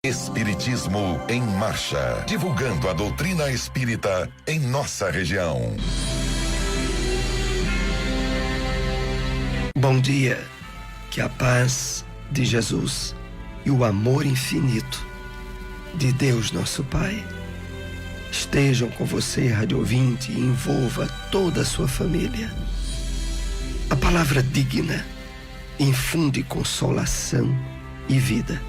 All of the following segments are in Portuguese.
Espiritismo em Marcha, divulgando a doutrina espírita em nossa região. Bom dia, que a paz de Jesus e o amor infinito de Deus nosso Pai estejam com você, rádio ouvinte, e envolva toda a sua família. A palavra digna infunde consolação e vida.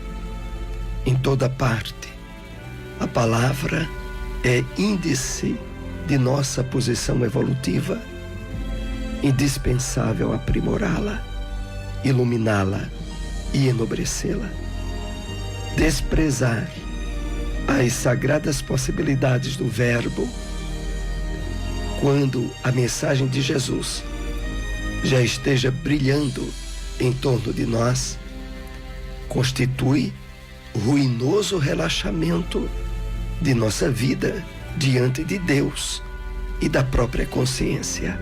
Em toda parte, a palavra é índice de nossa posição evolutiva, indispensável aprimorá-la, iluminá-la e enobrecê-la. Desprezar as sagradas possibilidades do Verbo, quando a mensagem de Jesus já esteja brilhando em torno de nós, constitui ruinoso relaxamento de nossa vida diante de Deus e da própria consciência.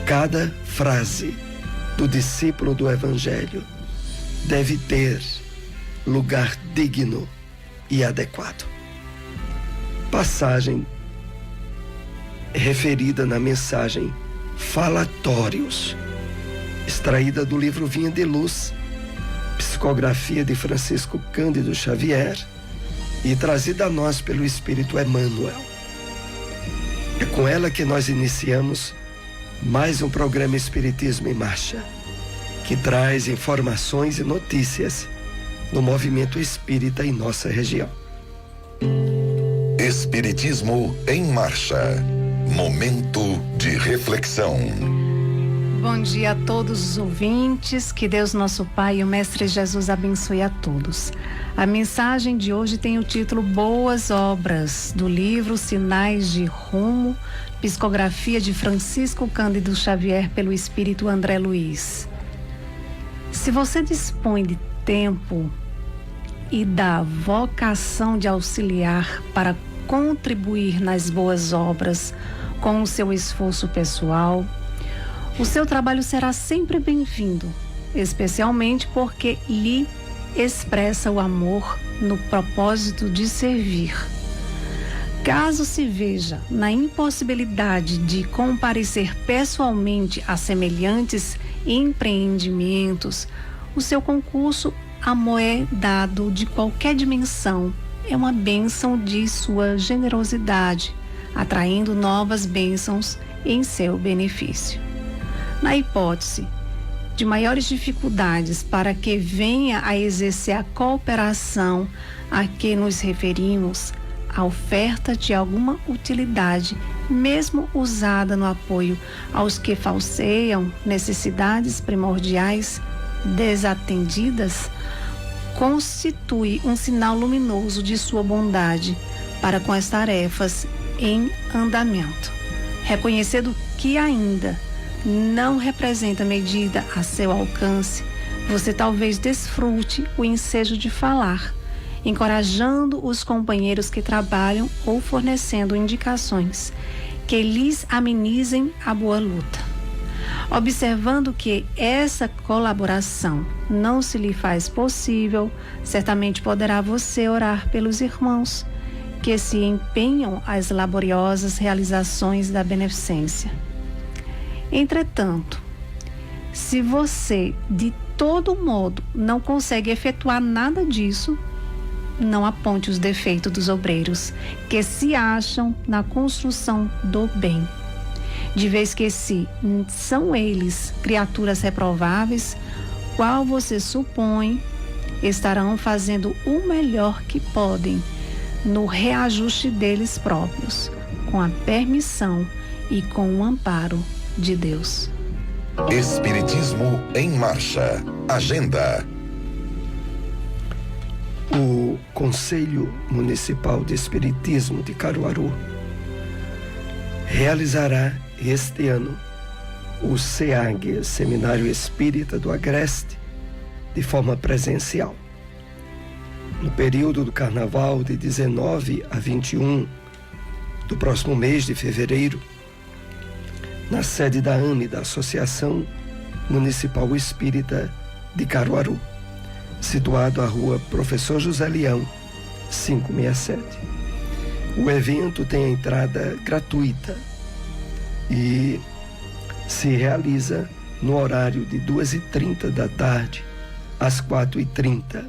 Cada frase do discípulo do Evangelho deve ter lugar digno e adequado. Passagem referida na mensagem Falatórios, extraída do livro Vinha de Luz, psicografia de Francisco Cândido Xavier e trazida a nós pelo Espírito Emmanuel. É com ela que nós iniciamos mais um programa Espiritismo em Marcha, que traz informações e notícias do movimento espírita em nossa região. Espiritismo em Marcha, momento de reflexão. Bom dia a todos os ouvintes, que Deus nosso Pai e o Mestre Jesus abençoe a todos. A mensagem de hoje tem o título Boas Obras, do livro Sinais de Rumo, psicografia de Francisco Cândido Xavier pelo Espírito André Luiz. Se você dispõe de tempo e da vocação de auxiliar para contribuir nas boas obras com o seu esforço pessoal, o seu trabalho será sempre bem-vindo, especialmente porque lhe expressa o amor no propósito de servir. Caso se veja na impossibilidade de comparecer pessoalmente a semelhantes empreendimentos, o seu concurso amoedado de qualquer dimensão é uma bênção de sua generosidade, atraindo novas bênçãos em seu benefício. Na hipótese de maiores dificuldades para que venha a exercer a cooperação a que nos referimos, a oferta de alguma utilidade, mesmo usada no apoio aos que falseiam necessidades primordiais desatendidas, constitui um sinal luminoso de sua bondade para com as tarefas em andamento, reconhecendo que ainda não representa medida a seu alcance, você talvez desfrute o ensejo de falar, encorajando os companheiros que trabalham ou fornecendo indicações que lhes amenizem a boa luta. Observando que essa colaboração não se lhe faz possível, certamente poderá você orar pelos irmãos que se empenham às laboriosas realizações da beneficência. Entretanto, se você de todo modo não consegue efetuar nada disso, não aponte os defeitos dos obreiros que se acham na construção do bem, de vez que se são eles criaturas reprováveis, qual você supõe estarão fazendo o melhor que podem no reajuste deles próprios, com a permissão e com o amparo de Deus. Espiritismo em Marcha. Agenda. O Conselho Municipal de Espiritismo de Caruaru realizará este ano o SEAG, Seminário Espírita do Agreste, de forma presencial. No período do Carnaval de 19 a 21 do próximo mês de fevereiro, na sede da AME, da Associação Municipal Espírita de Caruaru. situado à rua Professor José Leão, 567. O evento tem a entrada gratuita e se realiza no horário de 2h30 da tarde às 4h30.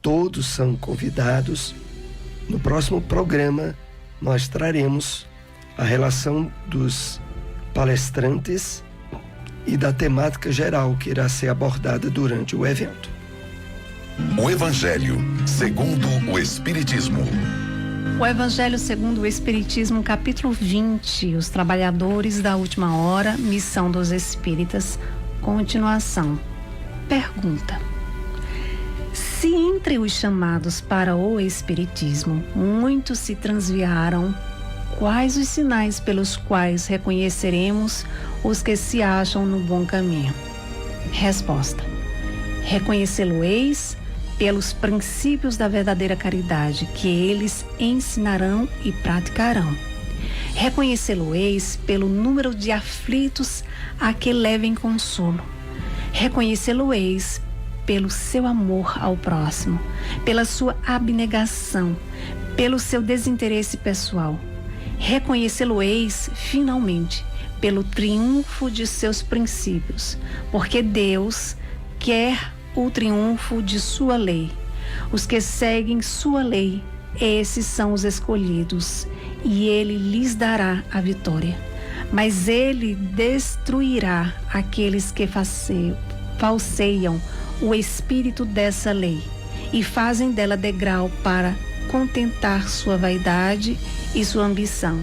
Todos são convidados. No próximo programa, nós traremos a relação dos palestrantes e da temática geral que irá ser abordada durante o evento. O Evangelho segundo o Espiritismo. O Evangelho segundo o Espiritismo, capítulo 20, os trabalhadores da última hora, missão dos espíritas, continuação. Pergunta: se entre os chamados para o Espiritismo muitos se transviaram, quais os sinais pelos quais reconheceremos os que se acham no bom caminho? Resposta: reconhecê-lo-eis pelos princípios da verdadeira caridade que eles ensinarão e praticarão. Reconhecê-lo-eis pelo número de aflitos a que levem consolo. Reconhecê-lo-eis pelo seu amor ao próximo, pela sua abnegação, pelo seu desinteresse pessoal. Reconhecê-lo-eis, finalmente, pelo triunfo de seus princípios, porque Deus quer o triunfo de sua lei. Os que seguem sua lei, esses são os escolhidos, e ele lhes dará a vitória. Mas ele destruirá aqueles que falseiam o espírito dessa lei e fazem dela degrau para contentar sua vaidade e sua ambição.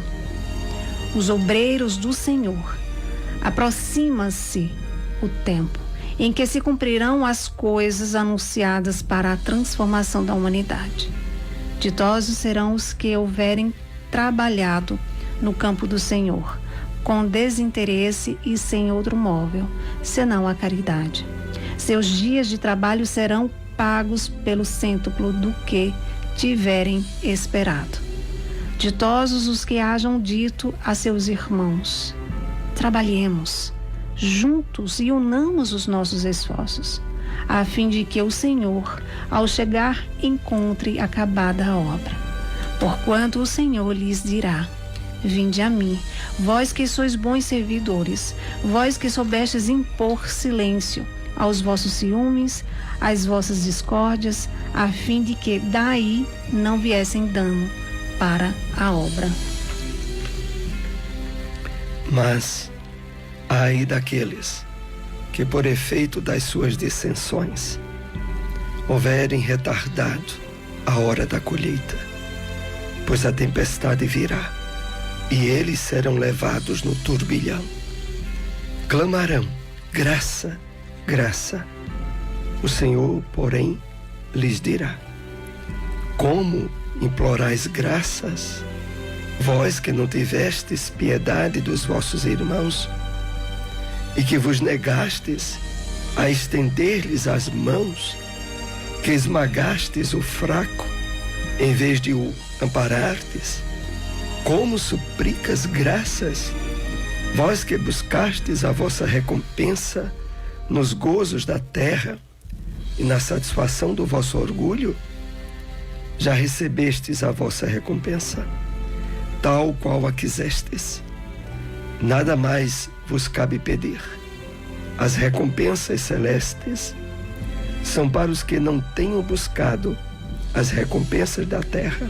Os obreiros do Senhor, aproxima-se o tempo em que se cumprirão as coisas anunciadas para a transformação da humanidade. Ditosos serão os que houverem trabalhado no campo do Senhor, com desinteresse e sem outro móvel, senão a caridade. Seus dias de trabalho serão pagos pelo cêntuplo do que tiverem esperado. Ditosos os que hajam dito a seus irmãos: trabalhemos juntos e unamos os nossos esforços, a fim de que o Senhor, ao chegar, encontre acabada a obra. Porquanto o Senhor lhes dirá: vinde a mim, vós que sois bons servidores, vós que soubestes impor silêncio aos vossos ciúmes, às vossas discórdias, a fim de que daí não viessem dano para a obra. Mas ai daqueles que, por efeito das suas dissensões, houverem retardado a hora da colheita, pois a tempestade virá, e eles serão levados no turbilhão. Clamarão: graça, graça. O Senhor, porém, lhes dirá: como implorais graças, vós que não tivestes piedade dos vossos irmãos, e que vos negastes a estender-lhes as mãos, que esmagastes o fraco, em vez de o amparartes? Como suplicas graças, vós que buscastes a vossa recompensa nos gozos da terra e na satisfação do vosso orgulho? Já recebestes a vossa recompensa, tal qual a quisestes. Nada mais vos cabe pedir. As recompensas celestes são para os que não tenham buscado as recompensas da terra.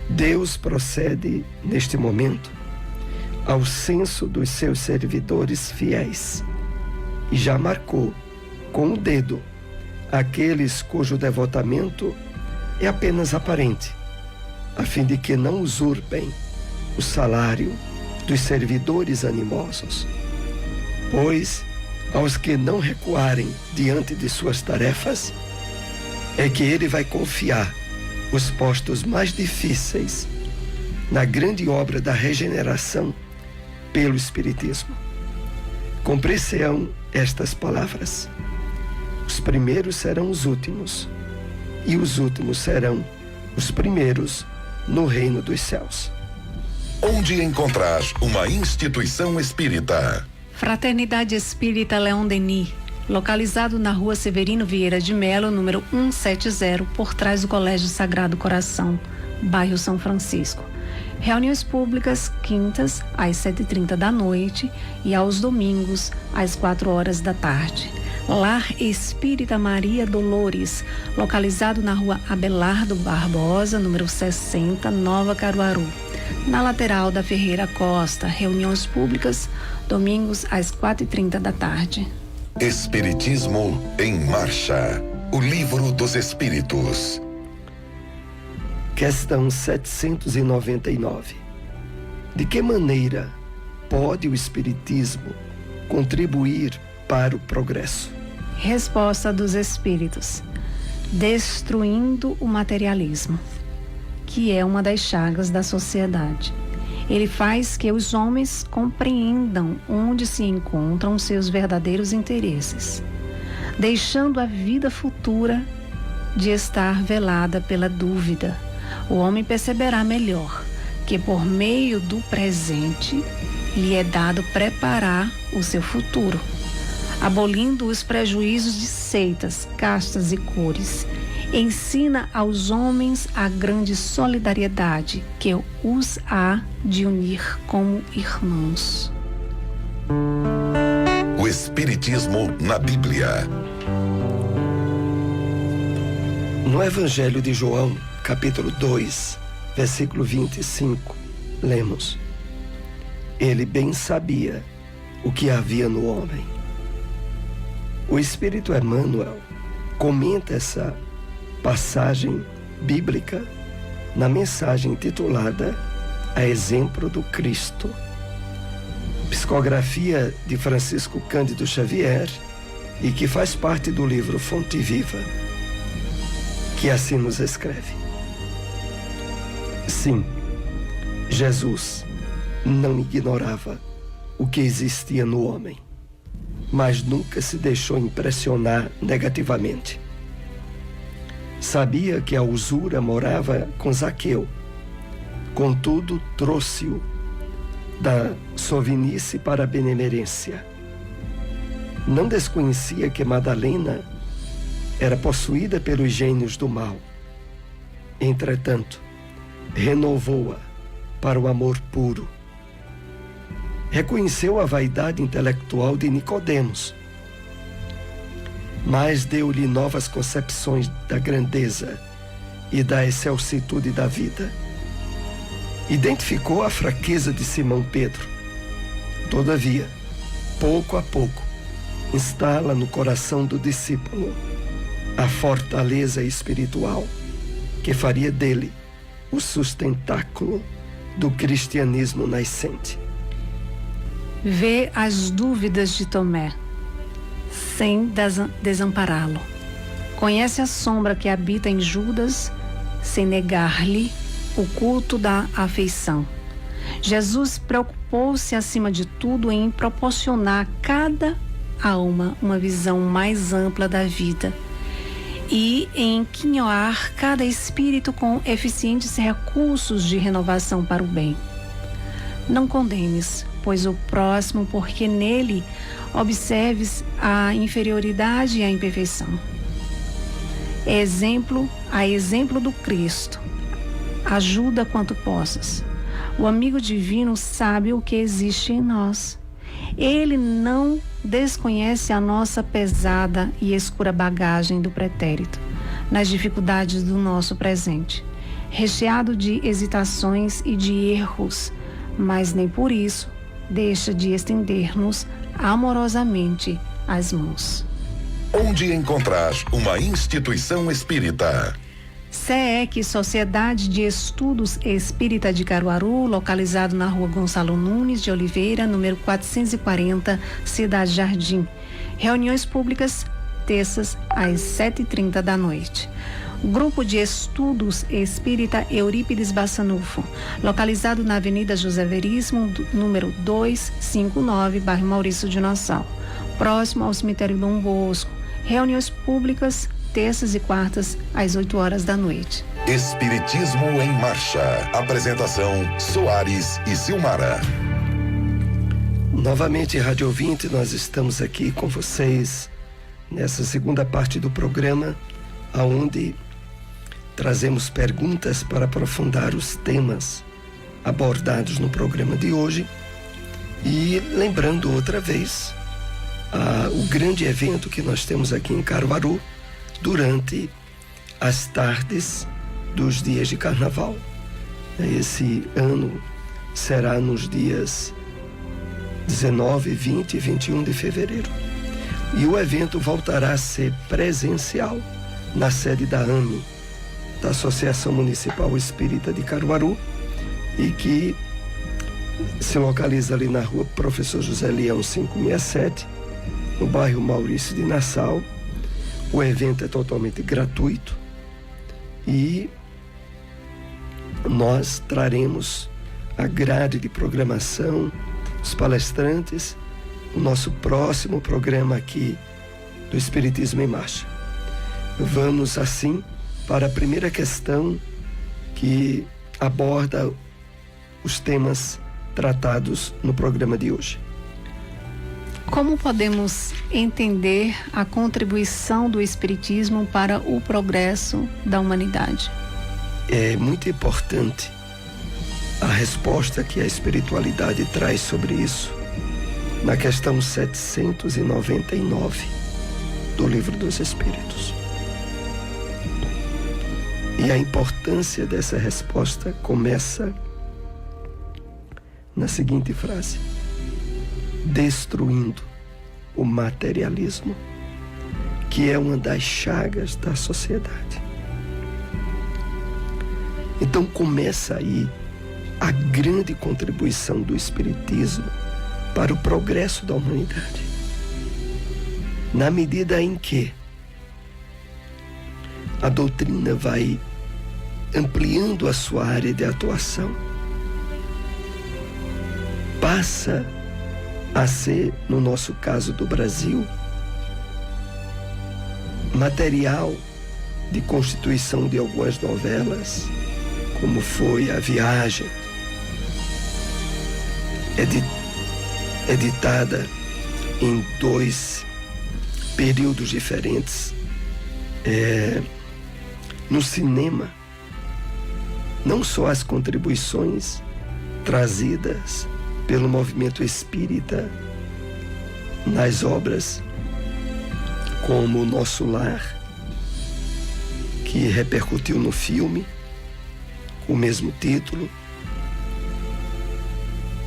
Deus procede, neste momento, ao censo dos seus servidores fiéis e já marcou com o dedo aqueles cujo devotamento é apenas aparente, a fim de que não usurpem o salário dos servidores animosos. Pois aos que não recuarem diante de suas tarefas, é que ele vai confiar os postos mais difíceis na grande obra da regeneração pelo Espiritismo. Cumprir-se-ão estas palavras: os primeiros serão os últimos, e os últimos serão os primeiros no reino dos céus. Onde encontrar uma instituição espírita? Fraternidade Espírita Leon Denis, localizado na Rua Severino Vieira de Melo, número 170, por trás do Colégio Sagrado Coração, bairro São Francisco. Reuniões públicas quintas às 7h30 da noite e aos domingos às 4h da tarde. Lar Espírita Maria Dolores, localizado na Rua Abelardo Barbosa, número 60, Nova Caruaru, na lateral da Ferreira Costa. Reuniões públicas domingos às 4h30 da tarde. Espiritismo em Marcha. O Livro dos Espíritos. Questão 799. De que maneira pode o Espiritismo contribuir para o progresso? Resposta dos Espíritos: destruindo o materialismo, que é uma das chagas da sociedade. Ele faz que os homens compreendam onde se encontram seus verdadeiros interesses, deixando a vida futura de estar velada pela dúvida. O homem perceberá melhor que por meio do presente lhe é dado preparar o seu futuro, abolindo os prejuízos de seitas, castas e cores. Ensina aos homens a grande solidariedade que os há de unir como irmãos. O Espiritismo na Bíblia. No Evangelho de João, capítulo 2, versículo 25, lemos: Ele bem sabia o que havia no homem. O Espírito Emmanuel comenta essa passagem bíblica na mensagem intitulada A Exemplo do Cristo, psicografia de Francisco Cândido Xavier, e que faz parte do livro Fonte Viva, que assim nos escreve: Sim, Jesus não ignorava o que existia no homem, mas nunca se deixou impressionar negativamente. Sabia que a usura morava com Zaqueu, contudo trouxe-o da sovinice para a benemerência. Não desconhecia que Madalena era possuída pelos gênios do mal. Entretanto, renovou-a para o amor puro. Reconheceu a vaidade intelectual de Nicodemos, mas deu-lhe novas concepções da grandeza e da excelsitude da vida. Identificou a fraqueza de Simão Pedro. Todavia, pouco a pouco, instala no coração do discípulo a fortaleza espiritual que faria dele o sustentáculo do cristianismo nascente. Vê as dúvidas de Tomé, sem desampará-lo. Conhece a sombra que habita em Judas, sem negar-lhe o culto da afeição. Jesus preocupou-se, acima de tudo, em proporcionar a cada alma uma visão mais ampla da vida e em quinhoar cada espírito com eficientes recursos de renovação para o bem. Não condenes, pois, o próximo, porque nele observes a inferioridade e a imperfeição. A exemplo do Cristo, ajuda quanto possas. O amigo divino sabe o que existe em nós. Ele não desconhece a nossa pesada e escura bagagem do pretérito, nas dificuldades do nosso presente, recheado de hesitações e de erros, mas nem por isso deixa de estender-nos amorosamente as mãos. Onde encontrar uma instituição espírita? SEEC, Sociedade de Estudos Espírita de Caruaru, localizado na Rua Gonçalo Nunes de Oliveira, número 440, Cidade Jardim. Reuniões públicas, terças, às 7h30 da noite. Grupo de Estudos Espírita Eurípides Bassanufo, localizado na Avenida José Veríssimo, número 259, bairro Maurício de Nassau, próximo ao cemitério Dom Bosco. Reuniões públicas, terças e quartas, às 8h da noite. Espiritismo em Marcha. Apresentação: Soares e Silmara. Novamente, rádio ouvinte, nós estamos aqui com vocês nessa segunda parte do programa, aonde trazemos perguntas para aprofundar os temas abordados no programa de hoje. E lembrando outra vez o grande evento que nós temos aqui em Caruaru durante as tardes dos dias de carnaval. Esse ano será nos dias 19, 20 e 21 de fevereiro. E o evento voltará a ser presencial na sede da AME, da Associação Municipal Espírita de Caruaru, e que se localiza ali na rua Professor José Leão 567, no bairro Maurício de Nassau. O evento é totalmente gratuito e nós traremos a grade de programação, os palestrantes, o nosso próximo programa aqui do Espiritismo em Marcha. Vamos assim para a primeira questão que aborda os temas tratados no programa de hoje. Como podemos entender a contribuição do Espiritismo para o progresso da humanidade? É muito importante a resposta que a espiritualidade traz sobre isso na questão 799 do Livro dos Espíritos. E a importância dessa resposta começa na seguinte frase: destruindo o materialismo, que é uma das chagas da sociedade. Então começa aí a grande contribuição do Espiritismo para o progresso da humanidade, na medida em que a doutrina vai ampliando a sua área de atuação, passa a ser, no nosso caso do Brasil, material de constituição de algumas novelas, como foi A Viagem, editada em 2 períodos diferentes. No cinema, não só as contribuições trazidas pelo movimento espírita nas obras como O Nosso Lar, que repercutiu no filme com o mesmo título,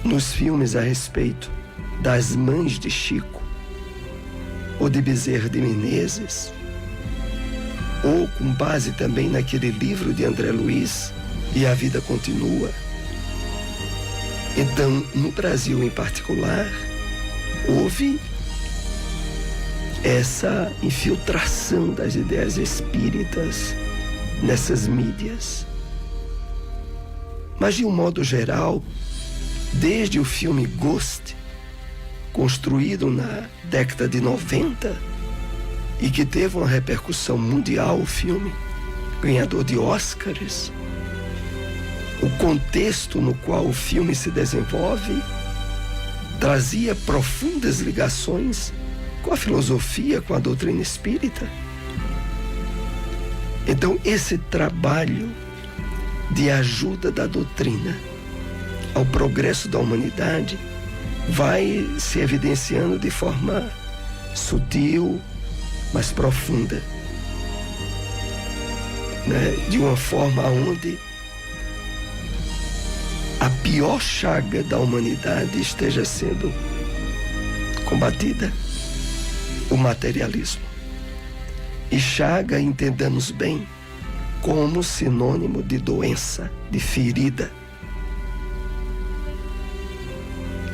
nos filmes a respeito das Mães de Chico, ou de Bezerra de Menezes, ou com base também naquele livro de André Luiz, E a Vida Continua. Então, no Brasil em particular, houve essa infiltração das ideias espíritas nessas mídias. Mas, de um modo geral, desde o filme Ghost, construído na década de 90, e que teve uma repercussão mundial, o filme, ganhador de Oscars, o contexto no qual o filme se desenvolve trazia profundas ligações com a filosofia, com a doutrina espírita. Então, esse trabalho de ajuda da doutrina ao progresso da humanidade vai se evidenciando de forma sutil, mas profunda, de uma forma onde a pior chaga da humanidade esteja sendo combatida, o materialismo. E chaga, entendamos bem, como sinônimo de doença, de ferida,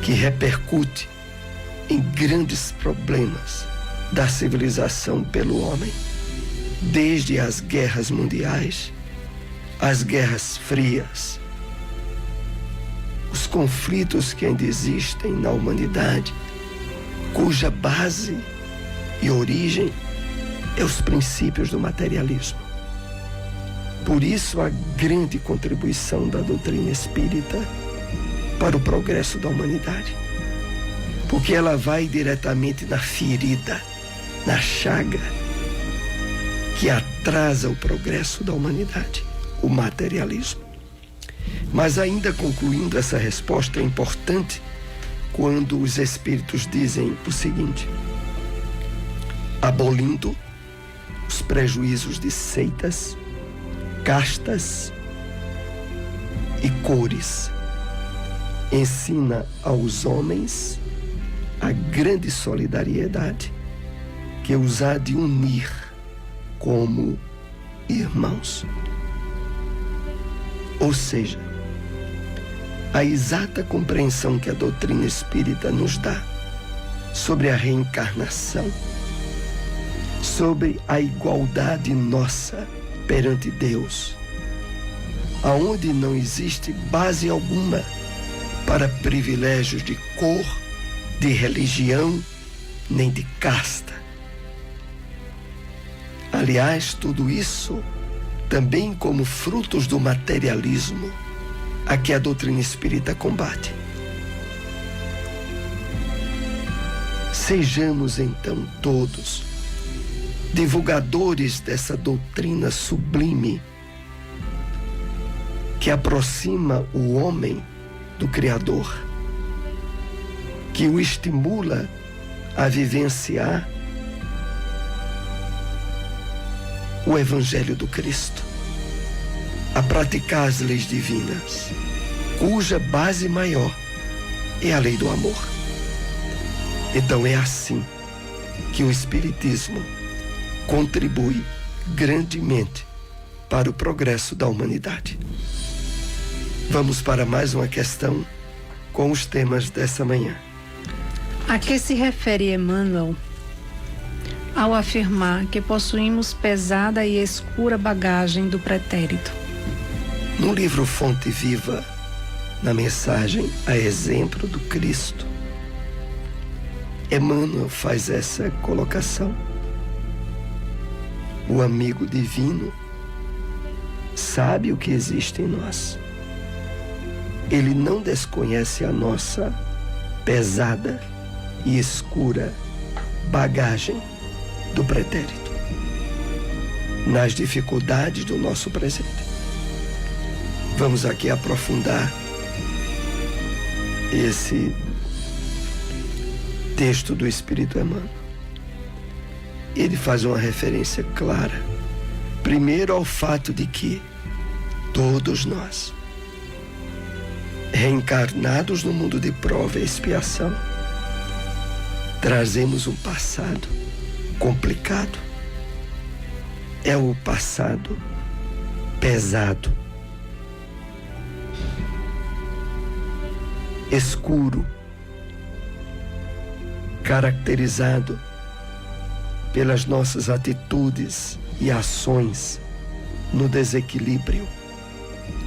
que repercute em grandes problemas da civilização pelo homem, desde as guerras mundiais, as guerras frias, os conflitos que ainda existem na humanidade, cuja base e origem é os princípios do materialismo. Por isso, a grande contribuição da doutrina espírita para o progresso da humanidade, porque ela vai diretamente na ferida na chaga que atrasa o progresso da humanidade, o materialismo. Mas ainda concluindo essa resposta, é importante quando os espíritos dizem o seguinte: abolindo os prejuízos de seitas, castas e cores, ensina aos homens a grande solidariedade que os há de unir como irmãos. Ou seja, a exata compreensão que a doutrina espírita nos dá sobre a reencarnação, sobre a igualdade nossa perante Deus, aonde não existe base alguma para privilégios de cor, de religião, nem de casta. Aliás, tudo isso também como frutos do materialismo a que a doutrina espírita combate. Sejamos então todos divulgadores dessa doutrina sublime que aproxima o homem do Criador, que o estimula a vivenciar o Evangelho do Cristo, a praticar as leis divinas, cuja base maior é a lei do amor. Então é assim que o Espiritismo contribui grandemente para o progresso da humanidade. Vamos para mais uma questão com os temas dessa manhã. A que se refere Emmanuel ao afirmar que possuímos pesada e escura bagagem do pretérito? No livro Fonte Viva, na mensagem A Exemplo do Cristo, Emmanuel faz essa colocação. O amigo divino sabe o que existe em nós. Ele não desconhece a nossa pesada e escura bagagem do pretérito nas dificuldades do nosso presente. Vamos aqui aprofundar esse texto do Espírito Emmanuel. Ele faz uma referência clara, primeiro ao fato de que todos nós, reencarnados no mundo de prova e expiação, trazemos um passado complicado. É o passado pesado, escuro, caracterizado pelas nossas atitudes e ações no desequilíbrio,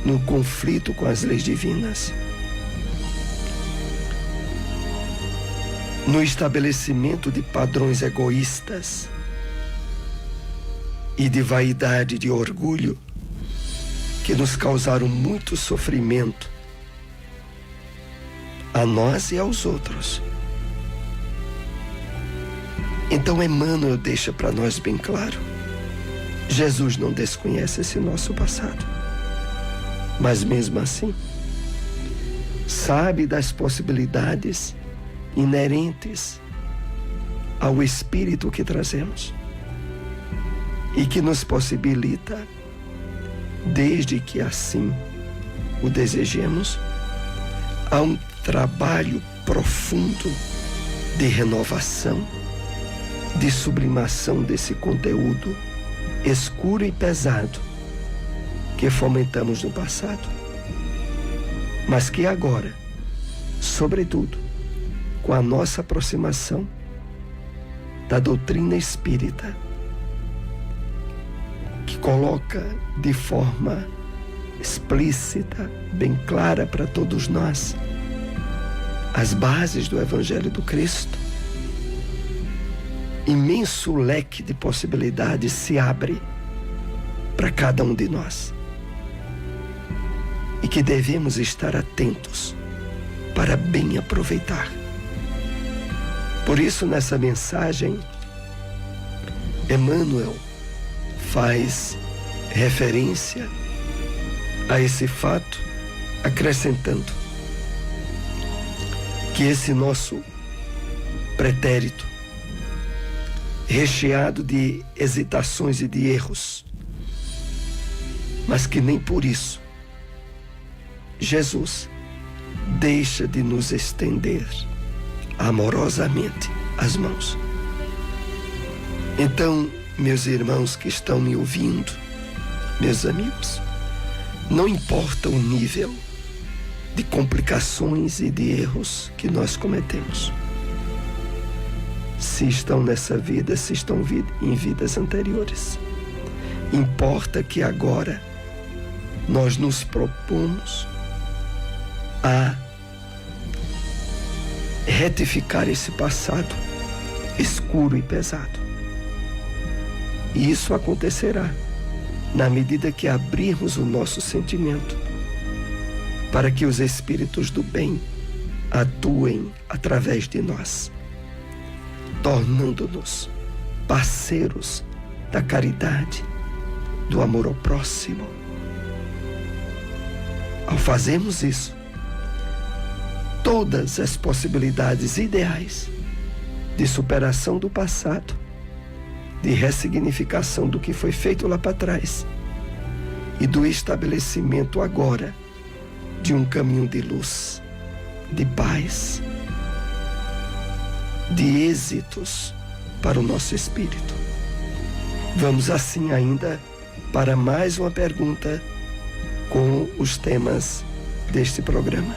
no conflito com as leis divinas, no estabelecimento de padrões egoístas e de vaidade e de orgulho que nos causaram muito sofrimento a nós e aos outros. Então Emmanuel deixa para nós bem claro: Jesus não desconhece esse nosso passado, mas mesmo assim sabe das possibilidades inerentes ao espírito que trazemos e que nos possibilita, desde que assim o desejemos, a um trabalho profundo de renovação, de sublimação desse conteúdo escuro e pesado que fomentamos no passado, mas que agora, sobretudo, com a nossa aproximação da doutrina espírita, que coloca de forma explícita, bem clara para todos nós, as bases do Evangelho do Cristo, imenso leque de possibilidades se abre para cada um de nós, e que devemos estar atentos para bem aproveitar. Por isso, nessa mensagem, Emmanuel faz referência a esse fato, acrescentando que esse nosso pretérito, recheado de hesitações e de erros, mas que nem por isso Jesus deixa de nos estender amorosamente as mãos. Então, meus irmãos que estão me ouvindo, meus amigos, não importa o nível de complicações e de erros que nós cometemos, se estão nessa vida, se estão em vidas anteriores, importa que agora nós nos propomos a retificar esse passado escuro e pesado. E isso acontecerá na medida que abrirmos o nosso sentimento para que os espíritos do bem atuem através de nós, tornando-nos parceiros da caridade, do amor ao próximo. Ao fazermos isso, todas as possibilidades ideais de superação do passado, de ressignificação do que foi feito lá para trás e do estabelecimento agora de um caminho de luz, de paz, de êxitos para o nosso espírito. Vamos assim ainda para mais uma pergunta com os temas deste programa.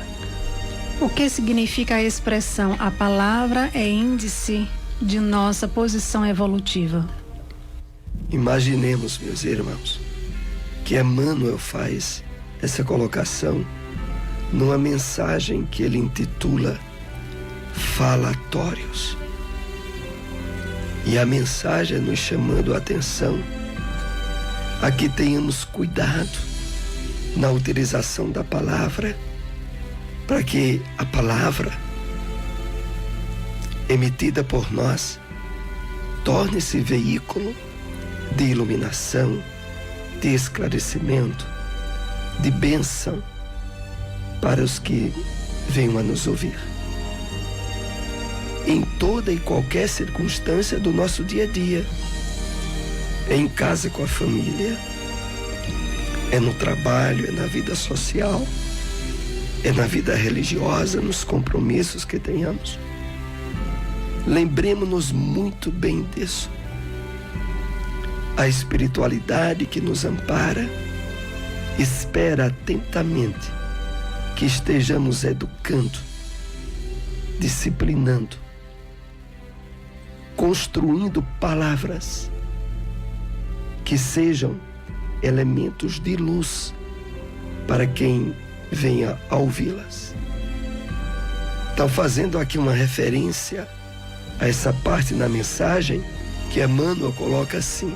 O que significa a expressão "a palavra é índice de nossa posição evolutiva"? Imaginemos, meus irmãos, que Emmanuel faz essa colocação numa mensagem que ele intitula Falatórios. E a mensagem é nos chamando a atenção a que tenhamos cuidado na utilização da palavra, para que a palavra emitida por nós torne-se veículo de iluminação, de esclarecimento, de bênção para os que venham a nos ouvir. Em toda e qualquer circunstância do nosso dia a dia, é em casa com a família, é no trabalho, é na vida social, é na vida religiosa, nos compromissos que tenhamos. Lembremos-nos muito bem disso. A espiritualidade que nos ampara espera atentamente que estejamos educando, disciplinando, construindo palavras que sejam elementos de luz para quem venha a ouvi-las. Então, fazendo aqui uma referência a essa parte na mensagem que Emmanuel coloca assim: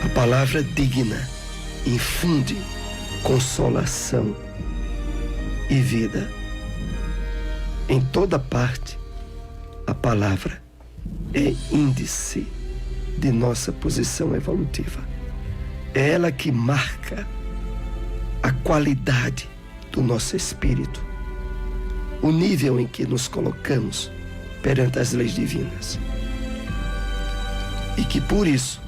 a palavra digna infunde consolação e vida. Em toda parte, a palavra é índice de nossa posição evolutiva. É ela que marca a qualidade do nosso espírito, o nível em que nos colocamos perante as leis divinas. E que por isso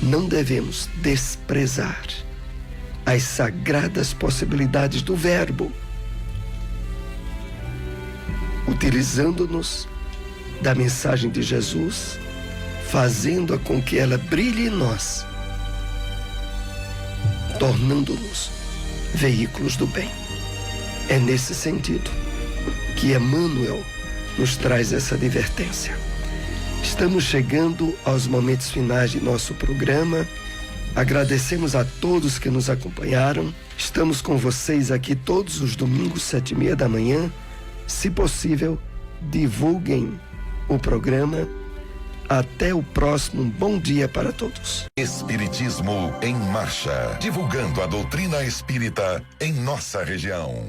não devemos desprezar as sagradas possibilidades do Verbo, utilizando-nos da mensagem de Jesus, fazendo-a com que ela brilhe em nós, tornando-nos veículos do bem. É nesse sentido que Emmanuel nos traz essa advertência. Estamos chegando aos momentos finais de nosso programa. Agradecemos a todos que nos acompanharam. Estamos com vocês aqui todos os domingos, 7h30 da manhã. Se possível, divulguem o programa. Até o próximo. Um bom dia para todos. Espiritismo em Marcha, divulgando a doutrina espírita em nossa região.